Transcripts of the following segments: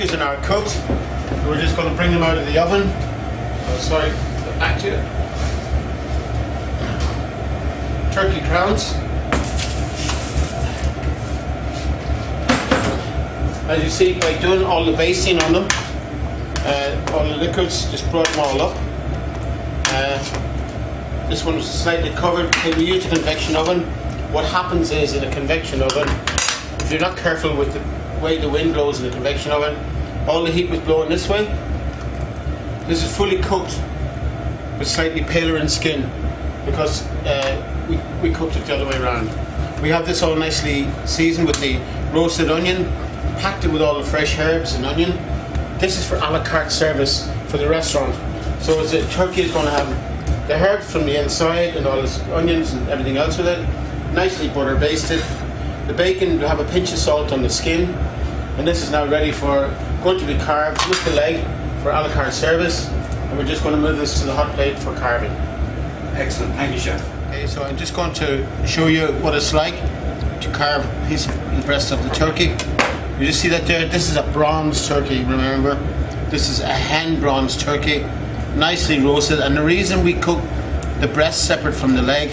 turkeys are now cooked. We're just going to bring them out of the oven. Oh, sorry, back to it. Turkey crowns. As you see, by doing all the basting on them, all the liquids just brought them all up. This one was slightly covered. We use a convection oven. What happens is, in a convection oven, if you're not careful with the way the wind blows in the convection oven, all the heat was blowing this way. This is fully cooked, but slightly paler in skin, because we cooked it the other way around. We have this all nicely seasoned with the roasted onion, packed it with all the fresh herbs and onion. This is for a la carte service for the restaurant. So as the turkey is going to have the herbs from the inside and all the onions and everything else with it, nicely butter basted. The bacon will have a pinch of salt on the skin, and this is now ready for going to be carved with the leg for a la carte service. And we're just going to move this to the hot plate for carving. Excellent, thank you, chef. Okay, so I'm just going to show you what it's like to carve a piece of the breast of the turkey. You just see that there, this is a bronze turkey, remember? This is a hand bronze turkey, nicely roasted, and the reason we cook the breast separate from the leg,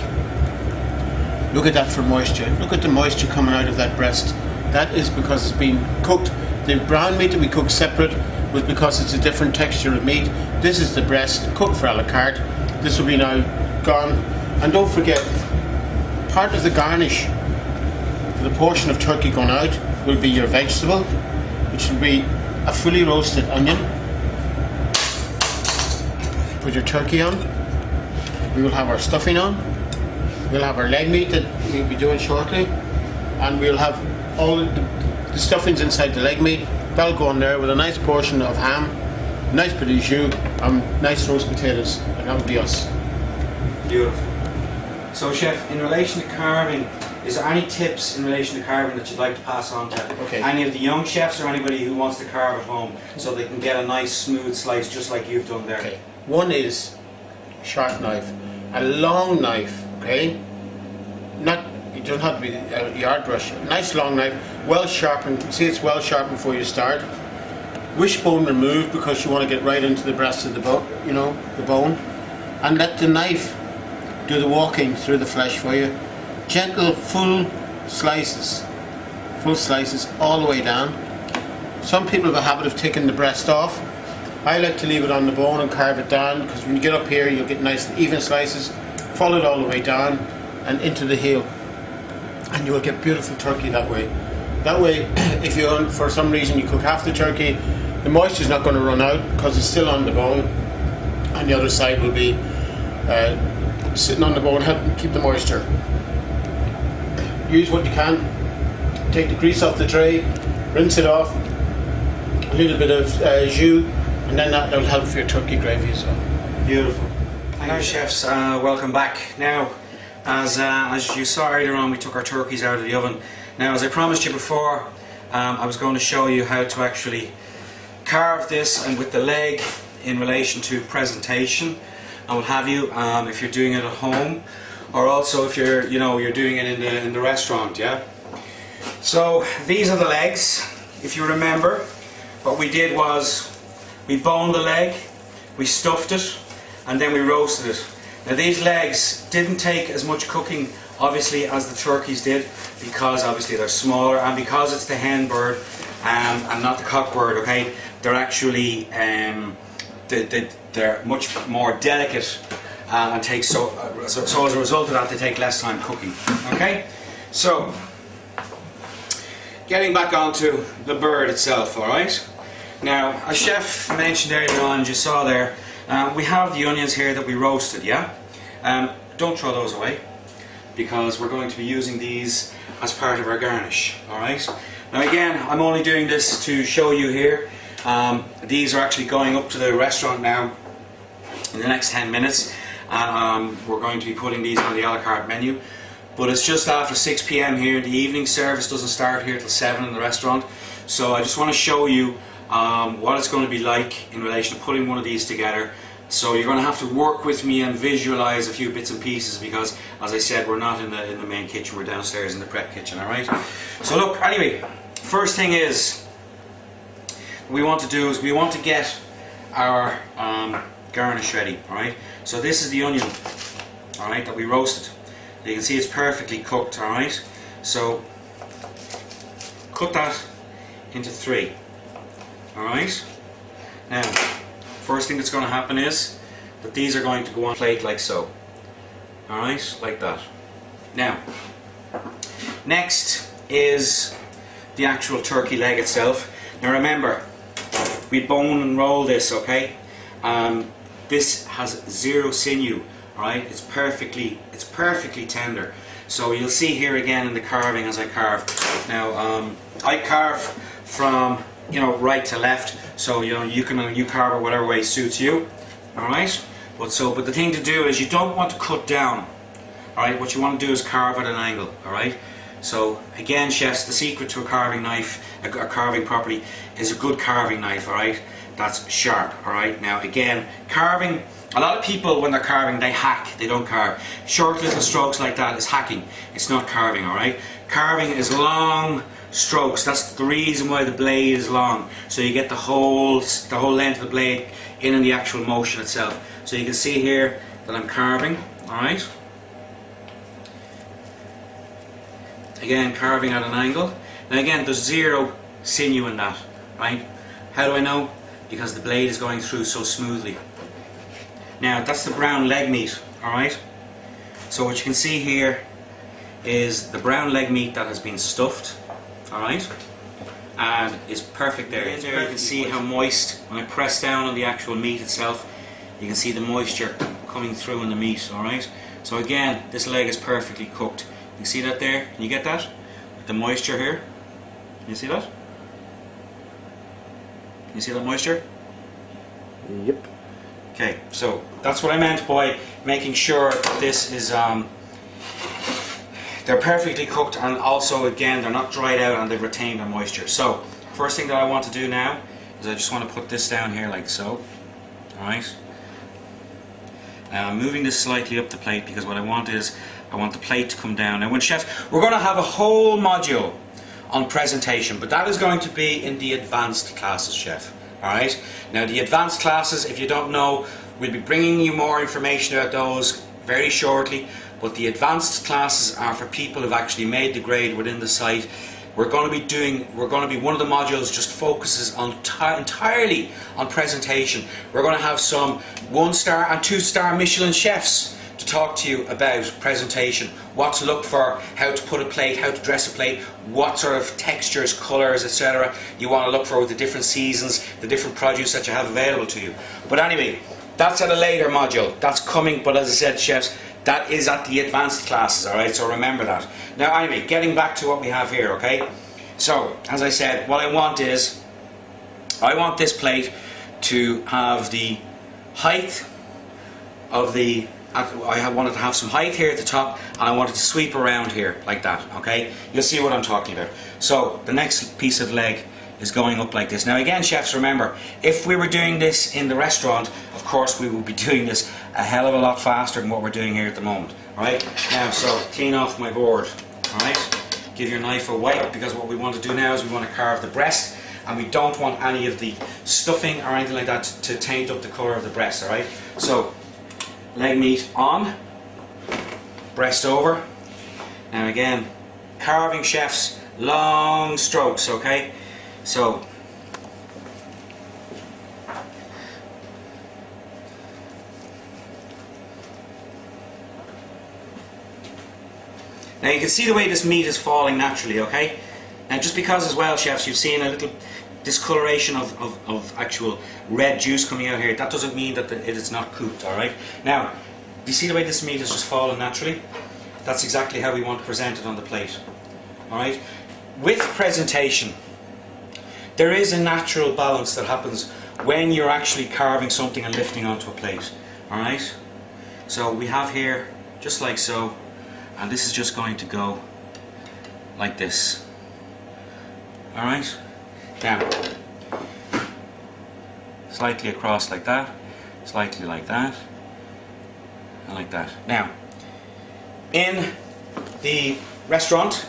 look at that for moisture. Look at the moisture coming out of that breast. That is because it's been cooked. The brown meat that we cook separate was because it's a different texture of meat. This is the breast, cooked for a la carte. This will be now gone. And don't forget, part of the garnish for the portion of turkey going out will be your vegetable, which will be a fully roasted onion. Put your turkey on. We will have our stuffing on. We'll have our leg meat that we'll be doing shortly, and we'll have all the stuffings inside the leg meat. That'll go on there with a nice portion of ham, nice bit of jus, and nice roast potatoes, and that will be us. Beautiful. So, chef, in relation to carving, is there any tips in relation to carving that you'd like to pass on to any of the young chefs or anybody who wants to carve at home, so they can get a nice smooth slice just like you've done there? Okay. One is sharp knife, a long knife. Okay, you don't have to be a yard brush. Nice long knife, well sharpened. See, it's well sharpened before you start. Wishbone removed, because you want to get right into the breast of the bone, you know, the bone, and let the knife do the walking through the flesh for you. Gentle, full slices all the way down. Some people have a habit of taking the breast off. I like to leave it on the bone and carve it down, because when you get up here you'll get nice even slices. Follow it all the way down and into the heel, and you will get beautiful turkey that way. That way, if you, for some reason, you cook half the turkey, the moisture is not going to run out because it's still on the bone, and the other side will be sitting on the bone, helping keep the moisture. Use what you can. Take the grease off the tray, rinse it off, a little bit of jus, and then that will help for your turkey gravy as well. Beautiful. Now, chefs, welcome back. Now, as you saw earlier on, we took our turkeys out of the oven. Now, as I promised you before, I was going to show you how to actually carve this, and with the leg in relation to presentation, and what have you, if you're doing it at home, or also if you're doing it in the restaurant, yeah. So these are the legs. If you remember, what we did was we boned the leg, we stuffed it, and then we roasted it. Now, these legs didn't take as much cooking, obviously, as the turkeys did, because obviously they're smaller, and because it's the hen bird and not the cock bird. Okay, they're actually they're much more delicate, and take so as a result of that, they take less time cooking. Okay, so getting back onto the bird itself. All right. Now, as chef mentioned earlier on, you saw there, we have the onions here that we roasted, yeah? Don't throw those away, because we're going to be using these as part of our garnish, alright? Now again, I'm only doing this to show you here. These are actually going up to the restaurant now in the next 10 minutes. We're going to be putting these on the a la carte menu. But it's just after 6 p.m. here. The evening service doesn't start here till 7 in the restaurant. So I just want to show you what it's going to be like in relation to putting one of these together. So you're going to have to work with me and visualize a few bits and pieces, because, as I said, we're not in the main kitchen, we're downstairs in the prep kitchen, alright? So look, anyway, first thing is, we want to do is we want to get our garnish ready. Alright, so this is the onion, alright, that we roasted. You can see it's perfectly cooked. Alright, so cut that into 3. Alright, now first thing that's going to happen is that these are going to go on a plate like so. Alright, like that. Now, next is the actual turkey leg itself. Now remember, we bone and roll this, okay? This has 0 sinew, alright? It's perfectly tender. So you'll see here again in the carving as I carve. Now I carve from, you know, right to left, so you know you carve it whatever way suits you, alright? But the thing to do is you don't want to cut down, alright? What you want to do is carve at an angle, alright? So again, chefs, the secret to a carving knife, a carving properly, is a good carving knife, alright? That's sharp, alright? Now again, carving, a lot of people when they're carving, they hack, they don't carve. Short little strokes like that is hacking, it's not carving, alright? Carving is long strokes, that's the reason why the blade is long. So you get the whole length of the blade in the actual motion itself. So you can see here that I'm carving, alright? Again, carving at an angle. Now again, there's 0 sinew in that, right? How do I know? Because the blade is going through so smoothly. Now that's the brown leg meat, alright? So what you can see here is the brown leg meat that has been stuffed, alright? And is perfect there. In there you can see how moist, when I press down on the actual meat itself, you can see the moisture coming through in the meat, alright? So again, this leg is perfectly cooked. You see that there? Can you get that? The moisture here. Can you see that? Can you see that moisture? Yep. Okay, so that's what I meant by making sure that this is they're perfectly cooked, and also again they're not dried out and they've retained their moisture. So first thing that I want to do now is I just want to put this down here like so. Alright. Now I'm moving this slightly up the plate because what I want is I want the plate to come down. Now when chefs, we're going to have a whole module on presentation, but that is going to be in the advanced classes, chef. Alright? Now the advanced classes, if you don't know, we'll be bringing you more information about those very shortly, but the advanced classes are for people who've actually made the grade within the site. One of the modules just focuses on entirely on presentation. We're going to have some 1-star and 2-star Michelin chefs to talk to you about presentation, what to look for, how to put a plate, how to dress a plate, what sort of textures, colours, etc. you want to look for with the different seasons, the different produce that you have available to you. But anyway, that's at a later module. That's coming, but as I said, chefs, that is at the advanced classes, alright, so remember that. Now anyway, getting back to what we have here, okay? So, as I said, what I want is, I want this plate to have the height of the, I wanted to have some height here at the top, and I wanted to sweep around here, like that, okay? You'll see what I'm talking about. So, the next piece of leg is going up like this. Now again, chefs, remember, if we were doing this in the restaurant, of course we would be doing this a hell of a lot faster than what we're doing here at the moment. Alright, now so clean off my board. Alright, give your knife a wipe, because what we want to do now is we want to carve the breast, and we don't want any of the stuffing or anything like that to taint up the colour of the breast. Alright, so leg meat on, breast over. Now again, carving, chefs, long strokes, okay? So now you can see the way this meat is falling naturally, okay? Now just because as well, chefs, you've seen a little discoloration of actual red juice coming out here, that doesn't mean that it is not cooked, alright? Now, do you see the way this meat is just falling naturally? That's exactly how we want to present it on the plate, alright? With presentation, there is a natural balance that happens when you're actually carving something and lifting onto a plate, alright? So we have here, just like so, and this is just going to go like this, alright? Now, slightly across like that, slightly like that, and like that. Now, in the restaurant,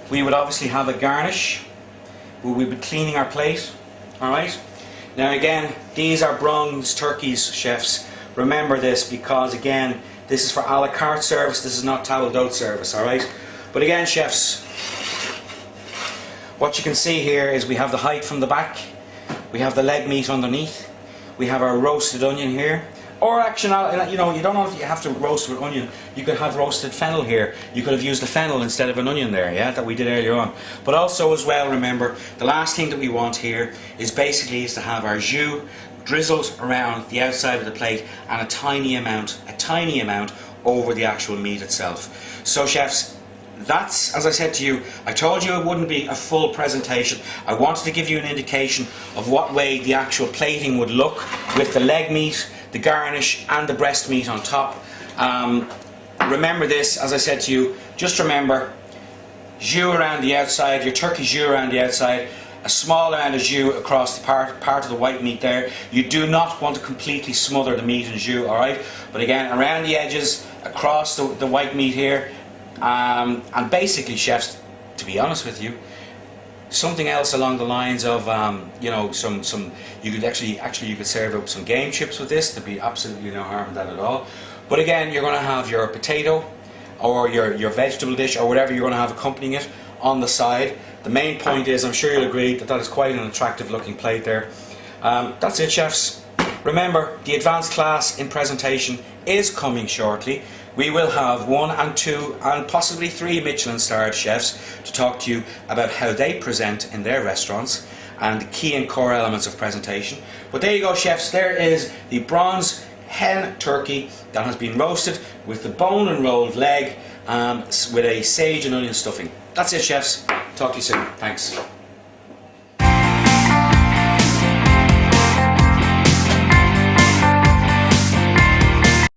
we would obviously have a garnish. We would be cleaning our plate, Alright? Now again, these are bronze turkeys, chefs. Remember this, because again, this is for a la carte service, this is not table d'hote service, alright? But again, chefs, what you can see here is we have the height from the back, we have the leg meat underneath, we have our roasted onion here. Or actually, you know, you don't know if you have to roast with onion. You could have roasted fennel here. You could have used the fennel instead of an onion there, yeah, that we did earlier on. But also as well, remember, the last thing that we want here is basically to have our jus drizzled around the outside of the plate and a tiny amount over the actual meat itself. So chefs, that's, as I said to you, I told you it wouldn't be a full presentation. I wanted to give you an indication of what way the actual plating would look with the leg meat, the garnish and the breast meat on top. Remember this, as I said to you, just remember jus around the outside, your turkey jus around the outside, a small amount of jus across the part of the white meat there. You do not want to completely smother the meat in jus, alright? But again, around the edges, across the white meat here, and basically, chefs, to be honest with you, something else along the lines of you know, some you could actually you could serve up some game chips with this. There'd be absolutely no harm in that at all. But again, you're going to have your potato or your vegetable dish or whatever you're going to have accompanying it on the side. The main point is, I'm sure you'll agree, that is quite an attractive looking plate there. That's it, chefs. Remember, the advanced class in presentation is coming shortly. We will have 1 and 2 and possibly 3 Michelin starred chefs to talk to you about how they present in their restaurants and the key and core elements of presentation. But there you go, chefs, there is the bronze hen turkey that has been roasted with the bone and rolled leg with a sage and onion stuffing. That's it, chefs. Talk to you soon. Thanks.